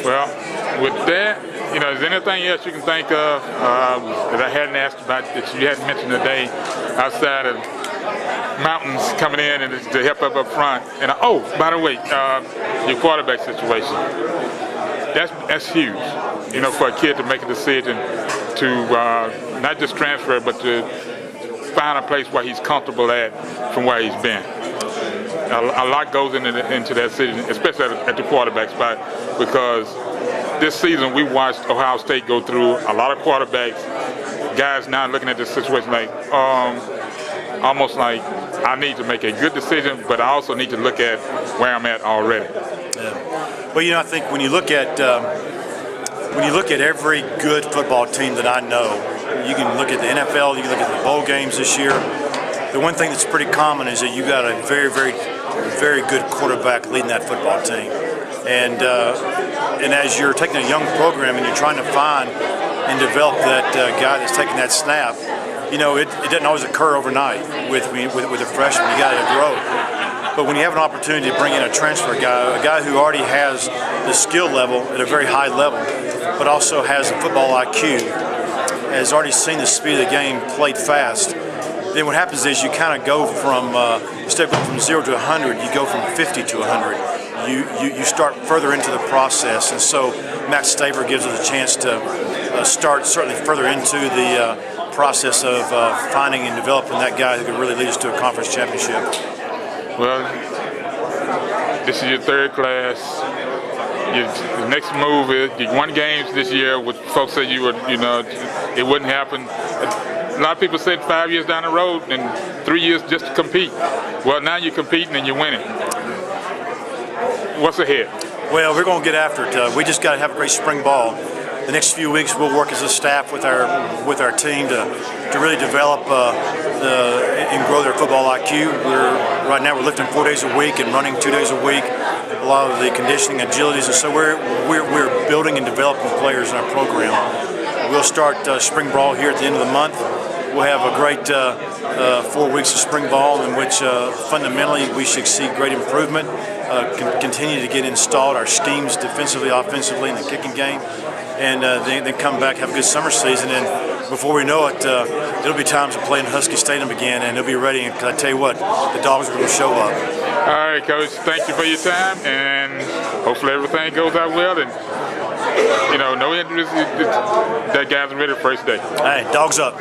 Well, with that, is there anything else you can think of that I hadn't asked about that you hadn't mentioned today outside of mountains coming in and to help up front? And by the way, your quarterback situation. That's huge. For a kid to make a decision to not just transfer, but to find a place where he's comfortable at from where he's been. A lot goes into that decision, especially at the quarterback spot, because this season we watched Ohio State go through a lot of quarterbacks. Guys now looking at this situation like, almost like I need to make a good decision, but I also need to look at where I'm at already. Yeah. Well, I think when you look at every good football team that I know, you can look at the NFL, you can look at the bowl games this year. The one thing that's pretty common is that you got a very, very, very good quarterback leading that football team. And as you're taking a young program and you're trying to find and develop that guy that's taking that snap, it doesn't always occur overnight with a freshman. You got to grow. But when you have an opportunity to bring in a transfer guy, a guy who already has the skill level at a very high level, but also has a football IQ, has already seen the speed of the game, played fast, then what happens is you kind of go from, instead of going from 0 to 100, you go from 50 to 100. You start further into the process, and so Matt Staver gives us a chance to start certainly further into the process of finding and developing that guy who could really lead us to a conference championship. Well, this is your third class. Your next move is you won games this year, which folks said it wouldn't happen. A lot of people said 5 years down the road and 3 years just to compete. Well, now you're competing and you're winning. What's ahead? Well, we're going to get after it. We just got to have a great spring ball. The next few weeks, we'll work as a staff with our team to really develop and grow their football IQ. Right now we're lifting 4 days a week and running 2 days a week. A lot of the conditioning, agilities, and so we're building and developing players in our program. We'll start spring ball here at the end of the month. We'll have a great 4 weeks of spring ball in which fundamentally we should see great improvement, continue to get installed our schemes defensively, offensively in the kicking game, and then come back, have a good summer season, and before we know it, it'll be time to play in Husky Stadium again, and they'll be ready, and I tell you what, the Dogs are going to show up. All right, Coach, thank you for your time, and hopefully everything goes out well, and no injuries, that guy's ready for first day. Hey, Dogs up.